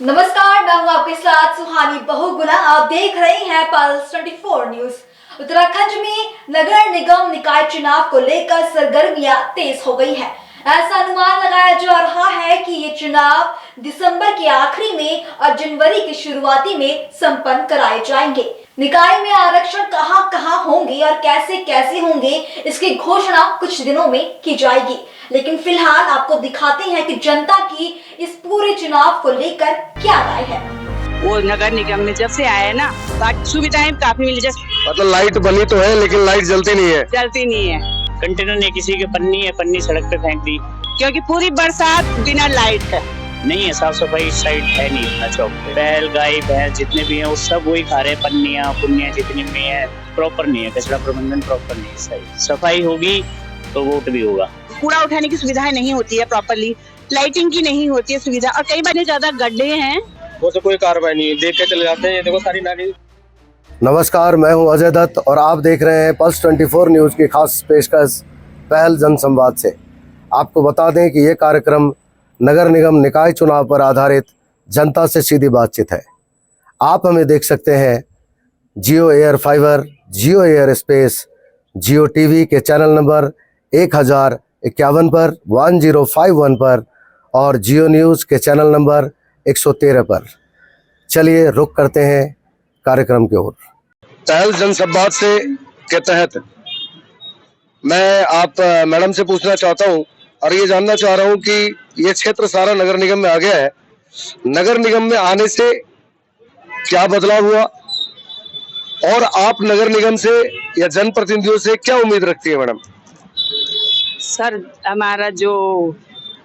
नमस्कार, मैं हूं आपके साथ सुहानी बहुगुना। आप देख रहे हैं पल्स 24 न्यूज। उत्तराखंड में नगर निगम निकाय चुनाव को लेकर सरगर्मियां तेज हो गई है। ऐसा अनुमान लगाया जा रहा है कि ये चुनाव दिसंबर के आखिरी में और जनवरी की शुरुआती में संपन्न कराए जाएंगे। निकाय में आरक्षण कहां होंगे और कैसे होंगे, इसकी घोषणा कुछ दिनों में की जाएगी। लेकिन फिलहाल आपको दिखाते हैं कि जनता की इस पूरे चुनाव को लेकर क्या राय है। वो नगर निगम में जब से आया ना, बाकी सुविधाएं काफी मिली। जैसे मतलब लाइट बनी तो है लेकिन लाइट जलती नहीं है। कंटेनर ने किसी के पन्नी सड़क पे फेंक दी, क्योंकि पूरी बरसात बिना लाइट है। नहीं है साफ सफाई साइड है नहीं इतना चौक पे। बैल गाय भैंस जितने भी हैं वो सब वही खा रहे हैं, पुन्नियां जितनी भी हैं प्रॉपर नहीं है। कचरा प्रबंधन प्रॉपर नहीं है। सही सफाई होगी तो वोट भी होगा। कूड़ा उठाने की सुविधाएं नहीं होती है प्रॉपरली, लाइटिंग की नहीं होती है सुविधा, और कई बार ज्यादा गड्ढे हैं, वो तो कोई कार्रवाई नहीं है, देख के चले जाते हैं। देखो सारी नाली। नमस्कार, मैं हूं अजय दत्त और आप देख रहे हैं पल्स 24 न्यूज़ की खास पेशकश पहल जनसंवाद से। आपको बता दें कि ये कार्यक्रम नगर निगम निकाय चुनाव पर आधारित जनता से सीधी बातचीत है। आप हमें देख सकते हैं जियो एयर फाइबर, जियो एयर स्पेस, जियो टीवी के चैनल नंबर 1051 पर, 1051 पर और जियो न्यूज़ के चैनल नंबर 113 पर। चलिए रुक करते हैं कार्यक्रम की ओर। पहल जनसंवाद से के तहत मैं आप मैडम से पूछना चाहता हूं और ये जानना चाह रहा हूं कि ये क्षेत्र सारा नगर निगम में आ गया है। नगर निगम में आने से क्या बदलाव हुआ और आप नगर निगम से या जनप्रतिनिधियों से क्या उम्मीद रखती है मैडम? सर हमारा जो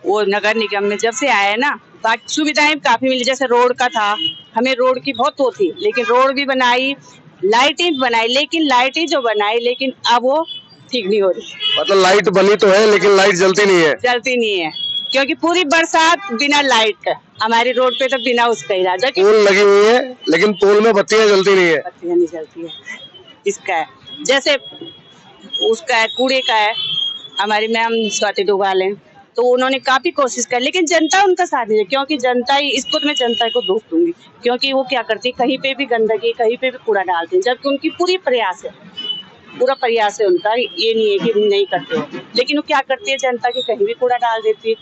वो नगर निगम में जब से आया ना, बाकी सुविधाएं काफी मिली। जैसे रोड का था, हमें रोड की बहुत वो थी, लेकिन रोड भी बनाई, लाइटें बनाई, लेकिन अब वो ठीक नहीं हो रही। मतलब लाइट बनी तो है लेकिन लाइट जलती नहीं है। क्योंकि पूरी बरसात बिना लाइट है। हमारी रोड पे तो बिना उसका ही राजा पोल लगी हुई है लेकिन पोल में बत्तियां जलती नहीं है। बत्तियां नहीं जलती है। इसका है, जैसे उसका है, कूड़े का है। हमारी मैम स्वाति डोभाल है, तो उन्होंने काफी कोशिश कर, लेकिन जनता उनका साथ नहीं है। क्योंकि जनता ही, इसको मैं जनता को दोष दूंगी, क्योंकि वो क्या करती है, कहीं पे भी गंदगी, कहीं पे भी कूड़ा डालती है, जबकि उनकी पूरा प्रयास है उनका। ये नहीं है कि नहीं करते हो, लेकिन वो क्या करती है, जनता की कहीं भी कूड़ा डाल देती है।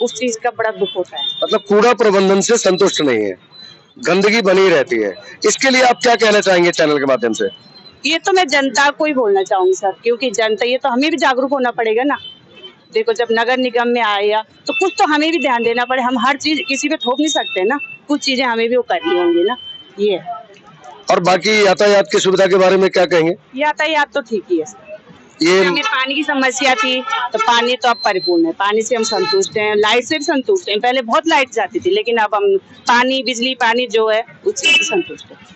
उस चीज का बड़ा दुख होता है। मतलब कूड़ा प्रबंधन से संतुष्ट नहीं है, गंदगी बनी रहती है। इसके लिए आप क्या कहना चाहेंगे चैनल के माध्यम से? ये तो मैं जनता को ही बोलना चाहूंगी सर, क्योंकि जनता, ये तो हमें भी जागरूक होना पड़ेगा ना। देखो, जब नगर निगम में आया तो कुछ तो हमें भी ध्यान देना पड़े। हम हर चीज किसी पे थोप नहीं सकते ना, कुछ चीजें हमें भी वो करनी होंगी ना। ये और बाकी यातायात की सुविधा के बारे में क्या कहेंगे? यातायात तो ठीक ही है सर। ये हमें पानी की समस्या थी, तो पानी तो अब परिपूर्ण है, पानी से हम संतुष्ट हैं, लाइट से भी संतुष्ट हैं। पहले बहुत लाइट जाती थी, लेकिन अब हम बिजली पानी जो है उस चीज से संतुष्ट है।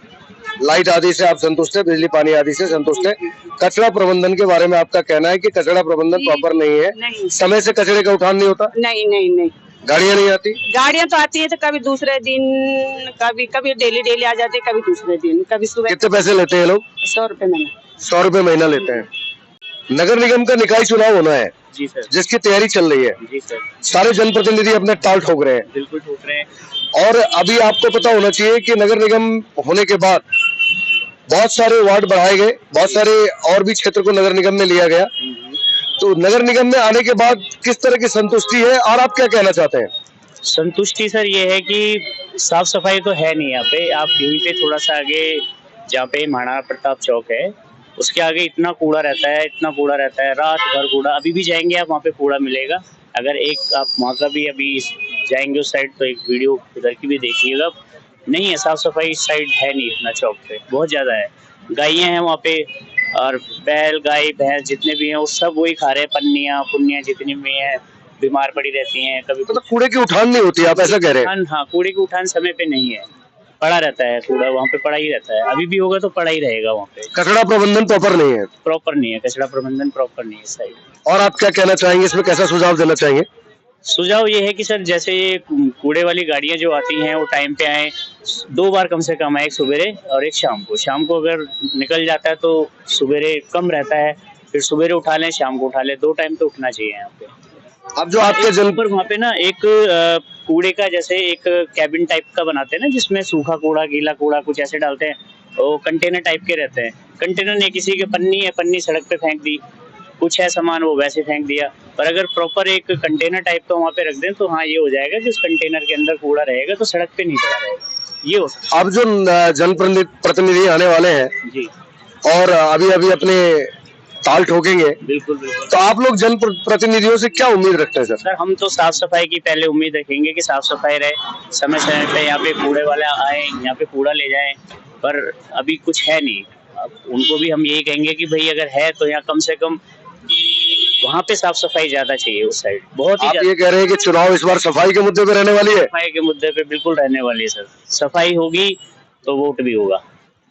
लाइट आदि से आप संतुष्ट है, बिजली पानी आदि से संतुष्ट है। कचरा प्रबंधन के बारे में आपका कहना है कि कचरा प्रबंधन प्रॉपर नहीं है, नहीं। समय से कचरे का उठान नहीं होता। नहीं, गाड़ियाँ नहीं आती। गाड़ियाँ तो आती है तो कभी दूसरे दिन, कभी डेली आ जाती है, कभी दूसरे दिन, कभी सुबह। कितने पैसे लेते हैं लोग? 100 रुपए महीना। 100 रुपए महीना लेते हैं। नगर निगम का निकाय चुनाव होना है जी सर, जिसकी तैयारी चल रही है। जी सर, सारे जनप्रतिनिधि अपने टाल ठोक रहे हैं। बिल्कुल ठोक रहे हैं। और अभी आपको पता होना चाहिए कि नगर निगम होने के बाद बहुत सारे वार्ड बढ़ाए गए, बहुत सारे और भी क्षेत्र को नगर निगम में लिया गया। तो नगर निगम में आने के बाद किस तरह की संतुष्टि है और आप क्या कहना चाहते हैं? संतुष्टि सर ये है कि साफ सफाई तो है नहीं यहाँ पे। आप यहीं पे थोड़ा सा आगे, जहाँ पे महाराणा प्रताप चौक है, उसके आगे इतना कूड़ा रहता है, रात भर कूड़ा। अभी भी जाएंगे आप, वहाँ पे कूड़ा मिलेगा। अगर एक आप वहाँ का भी अभी जाएंगे उस साइड, तो एक वीडियो उधर की भी देखिएगा। नहीं है साफ सफाई साइड है नहीं इतना चौक पे, बहुत ज्यादा है। गायें हैं वहाँ पे, और बैल गाय भैंस जितने भी हैं वो सब वही खा रहे हैं, पुन्नियां जितनी भी हैं, बीमार पड़ी रहती हैं। कभी तो कूड़े की उठान नहीं होती, आप ऐसा कह रहे हैं? हाँ, कूड़े की उठान समय पे नहीं है, पड़ा रहता है कूड़ा वहाँ पे, पड़ा ही रहता है। अभी भी होगा तो पड़ा ही रहेगा वहाँ पे। कचरा प्रबंधन प्रॉपर नहीं है। कचरा प्रबंधन प्रॉपर नहीं है साइड। और आप क्या कहना चाहेंगे, इसमें कैसा सुझाव देना चाहेंगे? सुझाव ये है कि सर, जैसे ये कूड़े वाली गाड़ियां जो आती हैं वो टाइम पे आए, 2 बार कम से कम आए, एक सवेरे और एक शाम को अगर निकल जाता है तो सवेरे कम रहता है, फिर सवेरे उठा लें, शाम को उठा लें, 2 टाइम तो उठना चाहिए यहाँ पे। अब जो आपके पर वहाँ पे ना एक कूड़े का जैसे एक कैबिन टाइप का बनाते हैं ना, जिसमें सूखा कूड़ा, गीला कूड़ा कुछ ऐसे डालते हैं, वो कंटेनर टाइप के रहते हैं। कंटेनर ने किसी के पन्नी है, पन्नी सड़क पे फेंक दी, कुछ है सामान वो वैसे फेंक दिया। पर अगर प्रॉपर एक कंटेनर टाइप का वहाँ पे रख दें तो हाँ ये हो जाएगा कि उस कंटेनर के अंदर कूड़ा रहेगा तो सड़क पे नहीं पड़ा रहेगा, ये हो सकता अब जो जनप्रतिनिधि आने वाले हैं है। जी और अभी अभी अपने ताल ठोकेंगे, बिल्कुल बिल्कुल। तो आप लोग जनप्रतिनिधियों से क्या उम्मीद रखते हैं सर? सर हम तो साफ सफाई की पहले उम्मीद रखेंगे कि साफ सफाई रहे, समय समय पे यहाँ पे कूड़े वाले आए, यहाँ पे कूड़ा ले जाएं, पर अभी कुछ है नहीं। अब उनको भी हम यही कहेंगे कि भाई अगर है तो यहाँ कम से कम वहाँ पे साफ सफाई ज्यादा चाहिए, उस साइड बहुत ही आप ज्यादा। ये कह रहे हैं कि चुनाव इस बार सफाई के मुद्दे पे रहने वाली है? सफाई के मुद्दे पे बिल्कुल रहने वाली है सर, सफाई होगी तो वोट भी होगा।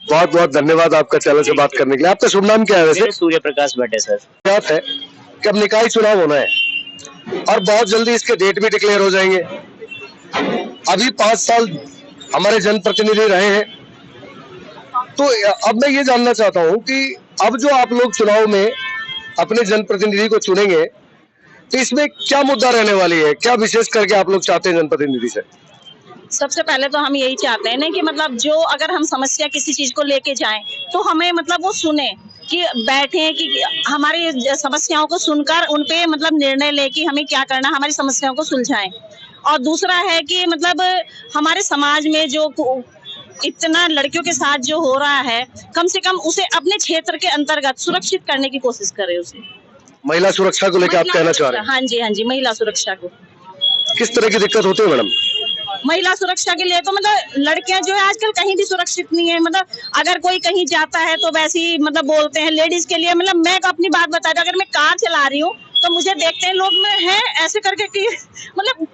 बहुत बहुत धन्यवाद आपका चैनल से बात करने के लिए। आपका शुभ नाम क्या है वैसे? मेरे सूर्य प्रकाश भट्ट है सर। बात है कि अब निकाय चुनाव होना है और बहुत जल्दी इसके डेट भी डिक्लेयर हो जाएंगे। अभी 5 साल हमारे जनप्रतिनिधि रहे हैं, तो अब मैं ये जानना चाहता हूँ कि अब जो आप लोग चुनाव में अपने जनप्रतिनिधि को चुनेंगे तो इसमें क्या मुद्दा रहने वाली है, क्या विशेष करके आप लोग चाहते हैं जनप्रतिनिधि से? सबसे पहले तो हम यही चाहते हैं ना कि मतलब जो अगर हम समस्या किसी चीज को लेके जाएं तो हमें मतलब वो सुने, कि बैठे कि हमारी समस्याओं को सुनकर उन पे मतलब निर्णय ले कि हमें क्या करना, हमारी समस्याओं को सुलझाएं। और दूसरा है कि मतलब हमारे समाज में जो इतना लड़कियों के साथ जो हो रहा है, कम से कम उसे अपने क्षेत्र के अंतर्गत सुरक्षित करने की कोशिश करें उसे। महिला सुरक्षा को लेकर आप कहना चाह रहे हैं? हाँ जी, हाँ जी, महिला सुरक्षा को। किस तरह की दिक्कत होती है मैडम? महिला सुरक्षा के लिए तो मतलब लड़कियां जो है आजकल कहीं भी सुरक्षित नहीं है। मतलब अगर कोई कहीं जाता है तो वैसे ही मतलब बोलते हैं। लेडीज के लिए मतलब मैं अपनी बात बता दूं, अगर मैं कार चला रही हूँ तो मुझे देखते हैं लोग में है ऐसे करके कि मतलब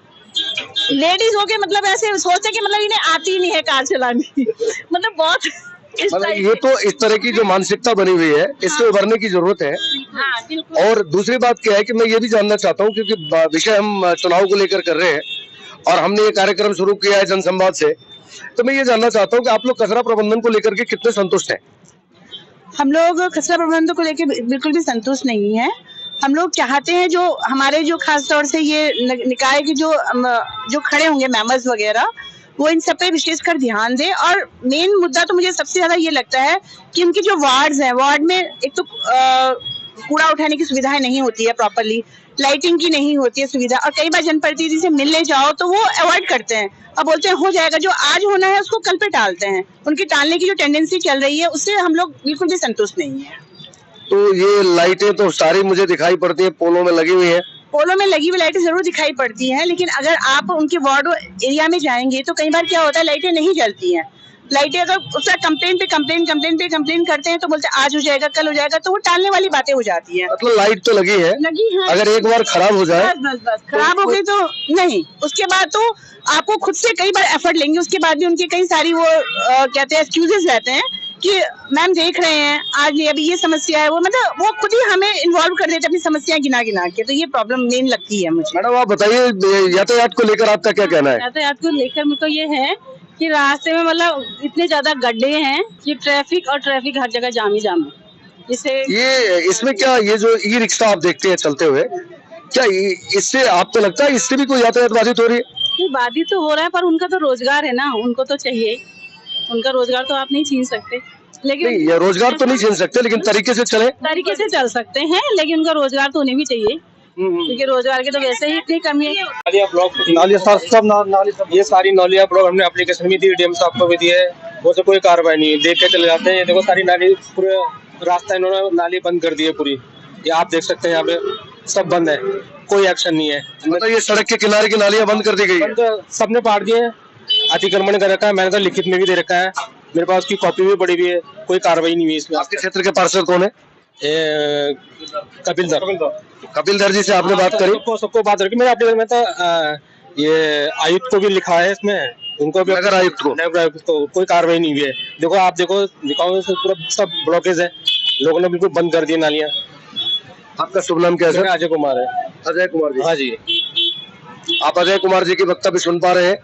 लेडीज हो के मतलब ऐसे सोचते कि मतलब इन्हें आती ही नहीं है कार चलानी। मतलब बहुत ये तो इस तरह की जो मानसिकता बनी हुई है, इससे उभरने की जरूरत है। हाँ बिल्कुल। और दूसरी बात क्या है कि मैं ये भी जानना चाहता हूँ, क्योंकि विषय हम चुनाव को लेकर कर रहे हैं और हमने ये कार्यक्रम शुरू किया है जनसंवाद से, तो मैं ये जानना चाहता हूँ कि आप लोग कचरा प्रबंधन को लेकर के कितने संतुष्ट हैं? हम लोग कचरा प्रबंधन को लेकर बिल्कुल भी संतुष्ट नहीं है। हम लोग चाहते हैं जो हमारे जो खास तौर से ये निकाय के जो खड़े होंगे मेंबर्स वगैरह, वो इन सब पे विशेषकर ध्यान दें। और मेन मुद्दा तो मुझे सबसे ज्यादा ये लगता है कि उनके जो वार्ड्स हैं, वार्ड में एक तो कूड़ा उठाने की सुविधाएं नहीं होती है प्रॉपरली, लाइटिंग की नहीं होती है सुविधा, और कई बार जनप्रतिनिधि से मिलने जाओ तो वो अवॉइड करते हैं और बोलते हैं हो जाएगा, जो आज होना है उसको कल पे टालते हैं। उनकी टालने की जो टेंडेंसी चल रही है उससे हम लोग बिल्कुल भी संतुष्ट नहीं है। तो ये लाइटें तो सारी मुझे दिखाई पड़ती है, पोलों में लगी हुई है। पोलों में लगी हुई लाइटें जरूर दिखाई पड़ती हैं, लेकिन अगर आप उनके वार्ड एरिया में जाएंगे तो कई बार क्या होता है, लाइटें नहीं जलती हैं। लाइटें अगर उसका कंप्लेंट पे कंप्लेंट करते हैं तो बोलते हैं आज हो जाएगा, कल हो जाएगा, तो वो टालने वाली बातें हो जाती है। मतलब लाइट तो लगी है, अगर एक बार खराब हो जाए, बस खराब हो गई तो नहीं, उसके बाद तो आपको खुद से कई बार एफर्ट लेंगे, उसके बाद भी उनकी कई सारी वो कहते हैं एक्सक्यूजेस रहते हैं कि मैम देख रहे हैं आज ये अभी ये समस्या है, वो मतलब वो खुद ही हमें इन्वॉल्व कर देते अपनी समस्याएं गिना के। तो ये प्रॉब्लम मेन लगती है मुझे। मैडम आप बताइए यातायात को लेकर आपका क्या कहना है? यातायात को लेकर मुझको ये है कि रास्ते में मतलब इतने ज्यादा गड्ढे हैं कि ट्रैफिक हर जगह जाम ही जाम है। जिससे ये इसमें क्या, ये जो ई रिक्शा आप देखते हैं चलते हुए, क्या इससे आपको लगता है इससे भी कोई यातायात बाधित हो रही है? ये बाधित तो हो रहा है, पर उनका तो रोजगार है ना, उनको तो चाहिए, उनका रोजगार तो आप नहीं छीन सकते। लेकिन नहीं, ये रोजगार तो नहीं छीन सकते, लेकिन तरीके से चल सकते हैं, लेकिन उनका रोजगार तो उन्हें भी चाहिए, क्योंकि रोजगार की तो वैसे ही इतनी कमी है। ये सारी नालियाँ ब्लॉक हमने एप्लीकेशन भी दी, डीएम साहब को भी दी है, वो तो कोई कार्रवाई नहीं, देख के चले जाते हैं। देखो सारी नाली, पूरे रास्ता इन्होंने नाली बंद कर दी है पूरी, ये आप देख सकते हैं, यहाँ पे सब बंद है, कोई एक्शन नहीं है। मतलब ये सड़क के किनारे की नालियाँ बंद कर दी गई है? सबने पाट दिए, अतिक्रमण कर रखा है, मैंने तो लिखित में भी दे रखा है, मेरे पास उसकी कॉपी भी पड़ी हुई है, कोई कार्रवाई नहीं हुई इसमें। आपके क्षेत्र के पार्षद कौन है? कपिल दर जी से आपने बात करी? सबको बात रखी मेरे एप्लीकेशन में, तो ये आयुक्त को भी लिखा है इसमें, उनको भी, नगर आयुक्त को कोई कार्रवाई नहीं हुई है। देखो आप दिखाओ पूरा सब ब्लॉकेज है, लोगों ने बिल्कुल बंद कर दिए नालियाँ। आपका शुभ नाम क्या है? अजय कुमार है। अजय कुमार जी? हाँ जी। आप अजय कुमार जी की वक्तव्य सुन पा रहे हैं,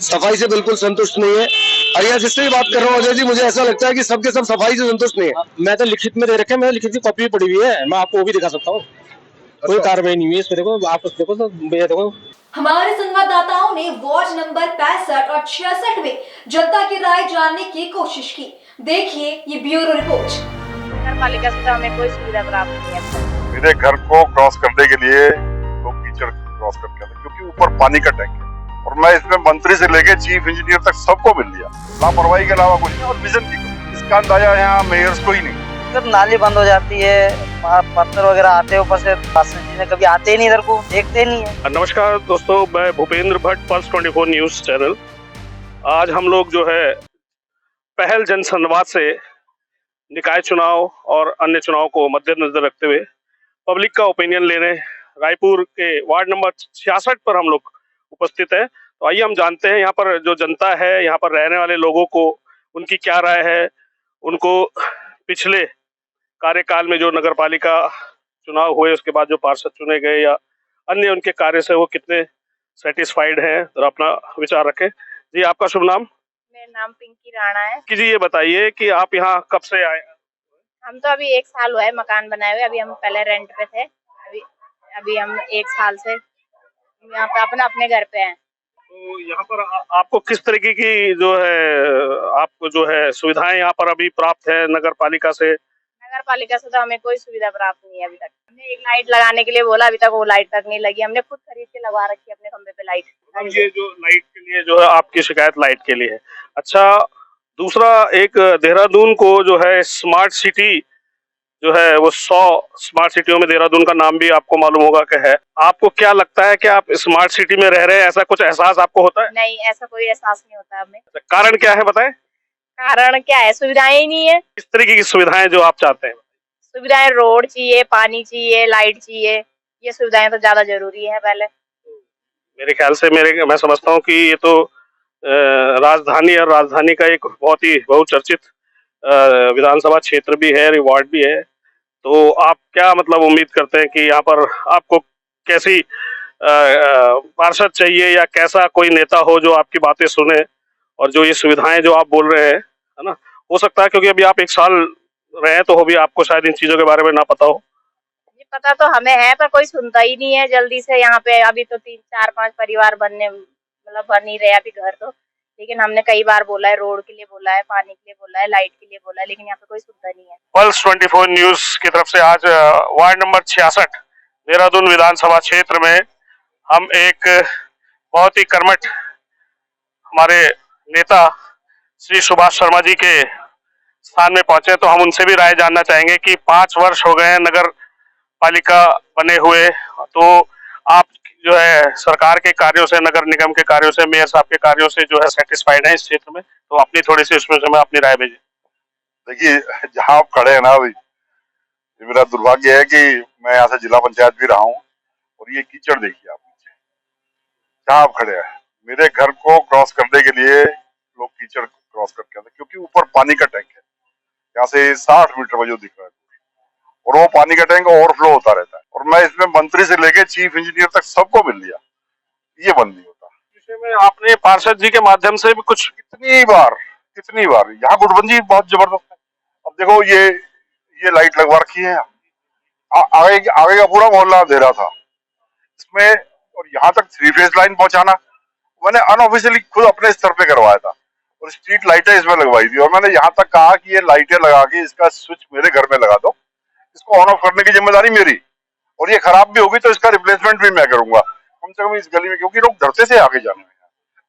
सफाई से बिल्कुल संतुष्ट नहीं है। और यह जिससे भी बात कर रहा हूँ अजय जी, मुझे ऐसा लगता है कि सबके सब सफाई से संतुष्ट नहीं है। मैं तो लिखित में दे रखे हैं, मेरे लिखित की कॉपी भी पड़ी हुई है, मैं आपको वो भी दिखा सकता हूँ। कोई कार्रवाई नहीं हुई इसमें। देखो आप देखो तो भैया देखो, हमारे संवाददाताओं ने वार्ड नंबर 65 और 66 में जनता की राय जानने की कोशिश की। देखिए ये ब्यूरो रिपोर्ट। नगर पालिका से तो हमें कोई सुविधा प्राप्त नहीं है। मेरे घर को क्रॉस करने के लिए लोग कीचड़ क्रॉस करके आते, क्योंकि ऊपर पानी का टैंक है और मैं इसमें मंत्री से लेके चीफ इंजीनियर तक सबको मिल लिया। लापरवाही के अलावा कुछ नहीं और विजन की कमी। इसका अंदाजा यहाँ मेयर्स को ही नहीं। जब नाली बंद हो जाती है, पत्थर वगैरह आते हैं ऊपर से, कभी आते ही नहीं, इधर को देखते नहीं है। नमस्कार दोस्तों, मैं Bhupendra Bhatt, pulse 24 news channel. आज हम लोग जो है पहल जनसंवाद से निकाय चुनाव और अन्य चुनाव को मद्देनजर रखते हुए पब्लिक का ओपिनियन लेने रायपुर के वार्ड नंबर 66 पर हम लोग उपस्थित है। तो आइए हम जानते हैं यहाँ पर जो जनता है, यहाँ पर रहने वाले लोगों को उनकी क्या राय है, उनको पिछले कार्यकाल में जो नगर पालिका चुनाव हुए उसके बाद जो पार्षद चुने गए या अन्य उनके कार्य से वो कितने सेटिस्फाइड हैं, जरा अपना विचार रखें। जी आपका शुभ नाम? मेरा नाम पिंकी राणा है। कि जी ये बताइए कि आप यहाँ कब से आए? हम तो अभी 1 साल हुआ है मकान बनाए हुए। अभी हम पहले रेंट पे थे, अभी हम 1 साल से यहाँ पे अपने घर पे हैं। तो यहाँ पर आपको किस तरीके की जो है आपको जो है सुविधाएं यहाँ पर अभी प्राप्त है नगर पालिका से? नगर पालिका से तो हमें कोई सुविधा प्राप्त नहीं है अभी तक। हमने एक लाइट लगाने के लिए बोला, अभी तक वो लाइट तक नहीं लगी। हमने खुद खरीद के लगवा रखी है अपने खंबे पे लाइट। ये जो लाइट के लिए जो है आपकी शिकायत लाइट के लिए है। अच्छा, दूसरा एक देहरादून को जो है स्मार्ट सिटी जो है वो 100 स्मार्ट सिटियों में देहरादून का नाम भी आपको मालूम होगा कि है। आपको क्या लगता है कि आप स्मार्ट सिटी में रह रहे हैं, ऐसा कुछ एहसास आपको होता है? नहीं, ऐसा कोई एहसास नहीं होता हमें। कारण क्या है बताएं? कारण क्या है? सुविधाएं ही नहीं है। किस तरीके की सुविधाएं जो आप चाहते हैं? सुविधाएं, रोड चाहिए, पानी चाहिए, लाइट चाहिए। ये सुविधाएं तो ज्यादा जरूरी है पहले। मेरे ख्याल से मैं समझता हूँ कि ये तो राजधानी और राजधानी का एक बहुत ही बहुचर्चित विधानसभा क्षेत्र भी है, वार्ड भी है। तो आप क्या मतलब उम्मीद करते हैं कि यहाँ पर आपको कैसी पार्षद चाहिए या कैसा कोई नेता हो जो आपकी बातें सुने और जो ये सुविधाएं जो आप बोल रहे हैं, है ना? हो सकता है क्योंकि अभी आप 1 साल रहे तो हो भी आपको शायद इन चीजों के बारे में ना पता हो। ये पता तो हमें है पर कोई सुनता ही नहीं है जल्दी से। यहाँ पे अभी तो 3, 4, 5 परिवार बन नहीं रहे अभी घर तो। लेकिन हमने कई बार बोला है, रोड के लिए बोला है, पानी के लिए बोला है, लाइट के लिए बोला है, लेकिन यहाँ पे कोई सुनता नहीं है। पल्स 24 न्यूज की तरफ से आज वार्ड नंबर 66 देहरादून विधानसभा क्षेत्र में हम एक बहुत ही कर्मठ हमारे नेता श्री सुभाष शर्मा जी के स्थान में पहुंचे। तो हम उनसे भी राय जानना चाहेंगे कि 5 वर्ष हो गए हैं नगर पालिका बने हुए, तो आप जो है सरकार के कार्यों से, नगर निगम के कार्यों से, मेयर साहब के कार्यों से जो है सेटिस्फाइड है इस क्षेत्र में? तो अपनी थोड़ी सी उसमें से मैं अपनी राय भेजिए। देखिए, जहाँ आप खड़े हैं ना अभी, ये मेरा दुर्भाग्य है कि मैं यहाँ से जिला पंचायत भी रहा हूँ और ये कीचड़ देखिए आप नीचे जहाँ आप खड़े हैं। मेरे घर को क्रॉस करने के लिए लोग कीचड़ क्रॉस करके आते, क्योंकि ऊपर पानी का टैंक है। यहाँ से 60 मीटर में जो दिख रहा है और वो पानी का टैंक ओवरफ्लो होता रहता है और मैं इसमें मंत्री से लेके चीफ इंजीनियर तक सबको मिल लिया। ये बंद नहीं होता। विषय में आपने पार्षद जी के माध्यम से भी कुछ? कितनी बार यहाँ गुटबंदी बहुत जबरदस्त है। अब देखो ये लाइट लगवा रखी है, आगे का पूरा मोहल्ला अंधेरा था इसमें, और यहाँ तक 3 फेज लाइन पहुंचाना मैंने अनऑफिशियली खुद अपने स्तर पे करवाया था और स्ट्रीट लाइटें इसमें लगवाई थी। और मैंने यहाँ तक कहा कि ये लाइटें लगा के इसका स्विच मेरे घर में लगा दो, इसको ऑन ऑफ करने की जिम्मेदारी मेरी, और ये खराब भी होगी तो इसका रिप्लेसमेंट भी मैं करूंगा कम से कम इस गली में, क्योंकि लोग डरते से आगे जाने में,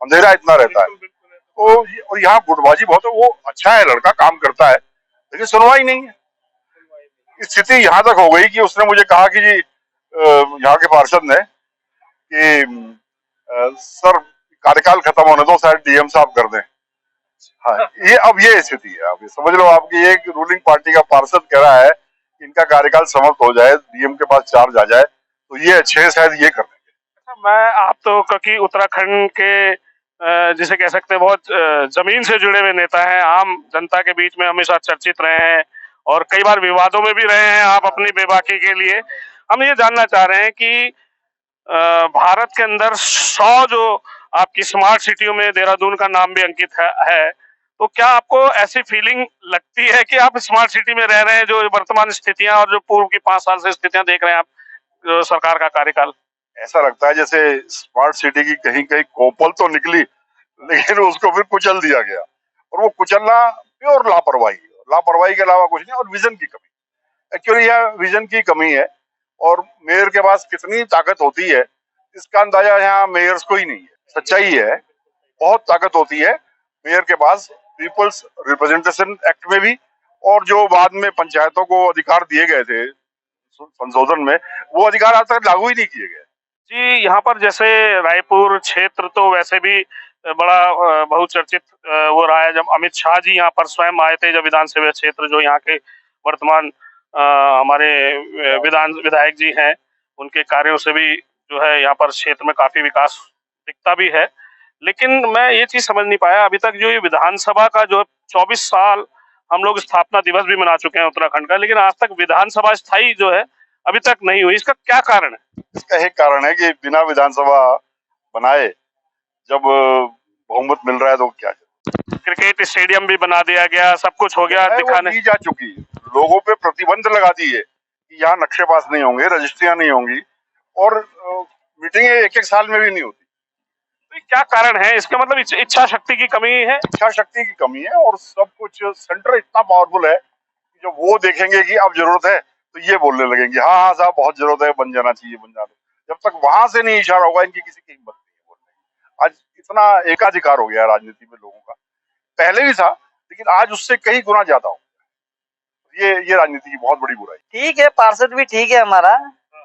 अंधेरा इतना रहता है। तो और यहाँ गुटबाजी बहुत है। वो अच्छा है, लड़का काम करता है, लेकिन सुनवाई नहीं है। स्थिति यहाँ तक हो गई कि उसने मुझे कहा कि जी यहाँ के पार्षद ने कि सर कार्यकाल खत्म होने दो, शायद डीएम साहब कर दें। हाँ, ये स्थिति है। अब समझ लो आपकी एक रूलिंग पार्टी का पार्षद कह रहा है कि इनका कार्यकाल समाप्त हो जाए, डीएम के पास चार्ज आ जाए, तो ये अच्छे शायद ये कर देंगे। मैं आप तो क्योंकि उत्तराखंड के जिसे कह सकते हैं बहुत जमीन से जुड़े हुए नेता हैं, आम जनता के बीच में हमेशा चर्चित रहे हैं और कई बार विवादों में भी रहे हैं आप अपनी बेबाकी के लिए। हम ये जानना चाह रहे हैं कि भारत के अंदर 100 जो आपकी स्मार्ट सिटियों में देहरादून का नाम भी अंकित है, तो क्या आपको ऐसी फीलिंग लगती है कि आप स्मार्ट सिटी में रह रहे हैं? जो वर्तमान स्थितियां और जो पूर्व की 5 साल से स्थितियां देख रहे हैं आप, सरकार का कार्यकाल? ऐसा लगता है जैसे स्मार्ट सिटी की कहीं कहीं कोपल तो निकली, लेकिन उसको फिर कुचल दिया गया, और वो कुचलना प्योर लापरवाही के अलावा कुछ नहीं, और विजन की कमी। एक्चुअली यह विजन की कमी है, और मेयर के पास कितनी ताकत होती है इसका अंदाजा यहाँ मेयर्स को ही नहीं है। सच्चाई है, बहुत ताकत होती है मेयर के पास, पीपल्स रिप्रेजेंटेशन एक्ट में भी, और जो बाद में पंचायतों को अधिकार दिए गए थे संशोधन में, वो अधिकार आज तक लागू ही नहीं किए गए। जी, यहाँ पर जैसे रायपुर क्षेत्र तो वैसे भी बड़ा बहुचर्चित वो रहा है। जब अमित शाह जी यहाँ पर स्वयं आए थे, जब विधानसभा क्षेत्र जो यहाँ के वर्तमान हमारे विधायक जी हैं, उनके कार्यों से भी जो है यहाँ पर क्षेत्र में काफी विकास दिखता भी है। लेकिन मैं ये चीज समझ नहीं पाया अभी तक, जो ये विधानसभा का जो 24 साल हम लोग स्थापना दिवस भी मना चुके हैं उत्तराखंड का, लेकिन आज तक विधानसभा स्थायी जो है अभी तक नहीं हुई। इसका क्या कारण है? इसका एक कारण है कि बिना विधानसभा बनाए जब बहुमत मिल रहा है तो क्या, क्रिकेट स्टेडियम भी बना दिया गया, सब कुछ हो गया, दिखाने दी जा चुकी, लोगों पे प्रतिबंध लगा दिए कि यहाँ नक्शे पास नहीं होंगे, रजिस्ट्रियां नहीं होंगी, और मीटिंगें एक साल में भी नहीं होती। तो क्या कारण है इसका? मतलब इच्छा शक्ति की कमी है। इच्छा शक्ति की कमी है, और सब कुछ सेंटर इतना पावरफुल है कि जब वो देखेंगे कि अब जरूरत है तो ये बोलने लगेंगे हाँ हाँ साहब बहुत जरूरत है, बन जाना चाहिए, बन जाना। जब तक वहां से नहीं इशारा होगा, इनकी किसी की हिम्मत नहीं बोलने की। आज इतना एकाधिकार हो गया राजनीति में लोगों का, पहले भी था लेकिन आज उससे कई गुना ज्यादा हो। ये राजनीति की बहुत बड़ी बुराई। ठीक है, पार्षद भी ठीक है, हमारा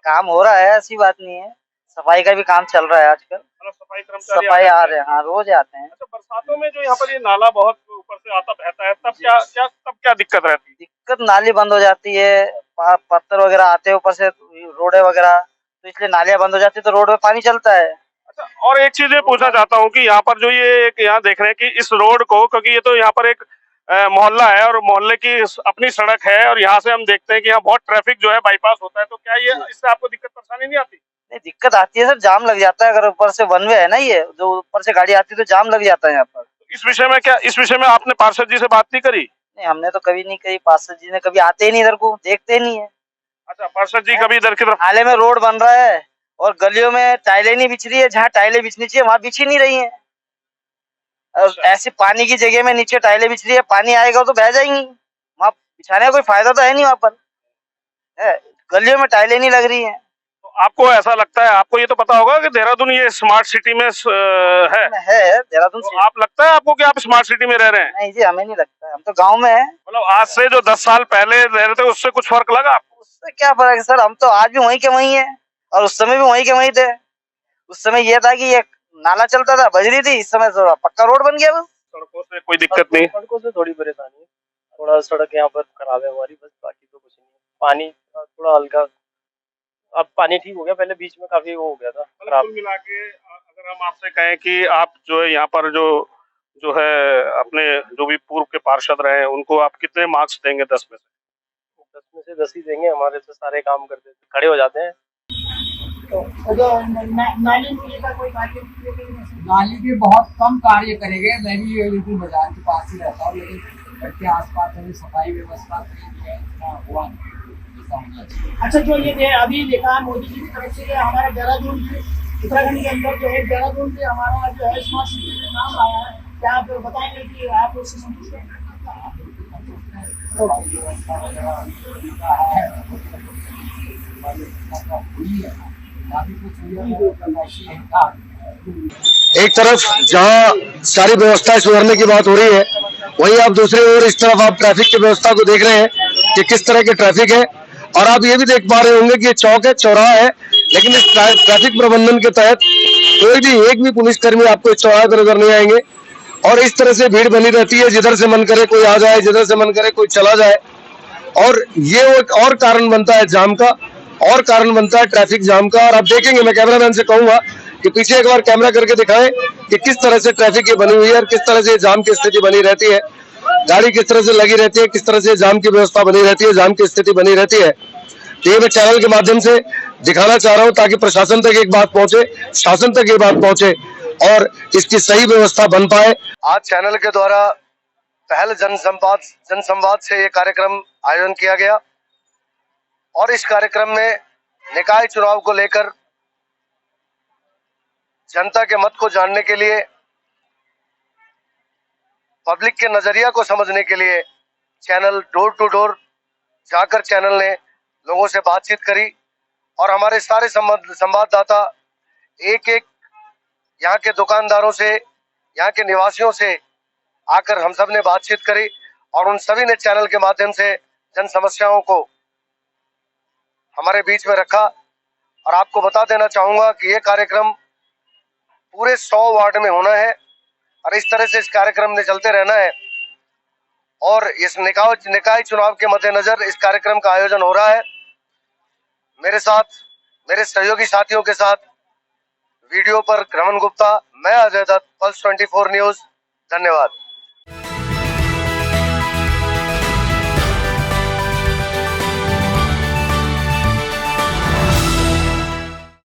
काम हो रहा है, ऐसी बात नहीं है। सफाई का भी काम चल रहा है आजकल, सफाई कर्मचारी सफाई आ रहे हैं, हाँ रोज आते हैं। अच्छा, बरसातों में जो यहाँ पर ये नाला बहुत ऊपर से आता बहता है, तब क्या दिक्कत रहती है? दिक्कत, नाली बंद हो जाती है, पत्थर वगैरह आते हैं ऊपर से, रोडे वगैरह, तो इसलिए नालियां बंद हो जाती है, तो रोड में पानी चलता है। अच्छा, और एक चीज ये पूछना चाहता हूँ कि यहाँ पर जो ये यहाँ देख रहे हैं कि इस रोड को, क्योंकि ये तो यहाँ पर एक मोहल्ला है और मोहल्ले की अपनी सड़क है, और यहाँ से हम देखते हैं कि यहाँ बहुत ट्रैफिक जो है बाईपास होता है, तो क्या ये इससे आपको दिक्कत परेशानी नहीं आती? नहीं, दिक्कत आती है सर, जाम लग जाता है। अगर ऊपर से वन वे है ना, ये जो ऊपर से गाड़ी आती है तो जाम लग जाता है यहाँ पर। इस विषय में आपने पार्षद जी से बात नहीं करी? नहीं, हमने तो कभी नहीं करी, पार्षद जी ने कभी आते ही नहीं इधर को, देखते नहीं है। अच्छा, पार्षद जी कभी इधर की तरफ? नाले में रोड बन रहा है और गलियों में टाइलें नहीं बिछ रही है, जहाँ टाइलें बिछनी चाहिए वहाँ बिछ ही नहीं रही है। ऐसे पानी की जगह में नीचे टाइलें बिछ रही है, पानी आएगा तो बह जाएंगी, वहाँ बिछाने का कोई फायदा तो है नहीं। वहाँ पर गलियों में टाइलें नहीं लग रही है। तो आपको ऐसा लगता है, आपको ये तो पता होगा कि देहरादून ये स्मार्ट सिटी में है देहरादून तो आप लगता है आपको कि आप स्मार्ट सिटी में रह रहे हैं? नहीं जी, हमें नहीं लगता है, हम तो गाँव में है। मतलब आज से जो 10 साल पहले रह रहे थे उससे कुछ फर्क लगा आपको? उससे क्या फर्क है सर, हम तो आज भी वहीं के वहीं है, और उस समय भी वहीं के वहीं थे। उस समय ये था कि ये नाला चलता था, बजरी थी, इस समय पक्का रोड बन गया। बस सड़कों से कोई दिक्कत नहीं? सड़कों से थोड़ी परेशानी है, थोड़ा सड़क यहाँ पर खराब है हमारी, बस बाकी तो कुछ नहीं। पानी थोड़ा हल्का, अब पानी ठीक हो गया, पहले बीच में काफी वो हो गया था खराब। कुल मिला के अगर हम आपसे कहें कि आप जो है यहाँ पर जो है अपने जो भी पूर्व के पार्षद रहे हैं, उनको आप कितने मार्क्स देंगे 10 में से? 10 में से 10 ही देंगे, हमारे तो सारे काम करते थे, खड़े हो जाते हैं। नाली के बहुत कम कार्य करेंगे। मैं भी बिल्कुल बाजार के पास ही रहता हूँ, लेकिन घर के आसपास में सफाई व्यवस्था हुआ नहीं। अच्छा, जो ये अभी देखा मोदी जी की तरफ से हमारा देहरादून उत्तराखंड के अंदर जो है, देहरादून से हमारा जो है स्मार्ट सिटी में नाम आया है, क्या आप बताएंगे कि आप उससे संतुष्ट हैं? एक तरफ जहां सारी व्यवस्थाएं सुधरने की बात हो रही है, वहीं आप दूसरी ओर इस तरफ आप ट्रैफिक की व्यवस्था को देख रहे हैं कि किस तरह के ट्रैफिक है। और आप ये भी देख पा रहे होंगे कि ये चौक है, चौराहा है, लेकिन इस ट्रैफिक प्रबंधन के तहत एक भी पुलिसकर्मी आपको इस चौराहे पर नजर नहीं आएंगे। और इस तरह से भीड़ बनी रहती है, जिधर से मन करे कोई आ जाए, जिधर से मन करे कोई चला जाए। और ये एक और कारण बनता है जाम का, और कारण बनता है ट्रैफिक जाम का। और आप देखेंगे, मैं कैमरामैन से कहूंगा कि पीछे एक बार कैमरा करके दिखाएं कि किस तरह से ट्रैफिक ये बनी हुई है और किस तरह से जाम की स्थिति बनी रहती है, गाड़ी किस तरह से लगी रहती है, किस तरह से जाम की व्यवस्था बनी रहती है, जाम की स्थिति बनी रहती है। तो ये मैं चैनल के माध्यम से दिखाना चाह रहा हूं ताकि प्रशासन तक एक बात पहुंचे, शासन तक ये बात पहुंचे और इसकी सही व्यवस्था बन पाए। आज चैनल के द्वारा पहल जनसंवाद से ये कार्यक्रम आयोजन किया गया और इस कार्यक्रम में निकाय चुनाव को लेकर जनता के मत को जानने के लिए, पब्लिक के नजरिया को समझने के लिए चैनल डोर टू डोर जाकर चैनल ने लोगों से बातचीत करी और हमारे सारे संवाददाता एक एक यहाँ के दुकानदारों से, यहाँ के निवासियों से आकर हम सब ने बातचीत करी और उन सभी ने चैनल के माध्यम से जन समस्याओं को हमारे बीच में रखा। और आपको बता देना चाहूंगा कि ये कार्यक्रम पूरे 100 वार्ड में होना है और इस तरह से इस कार्यक्रम में चलते रहना है। और इस निकाय चुनाव के मद्देनजर इस कार्यक्रम का आयोजन हो रहा है। मेरे साथ मेरे सहयोगी साथियों के साथ वीडियो पर रमन गुप्ता, मैं अजय दत्त, पल्स 24 न्यूज। धन्यवाद।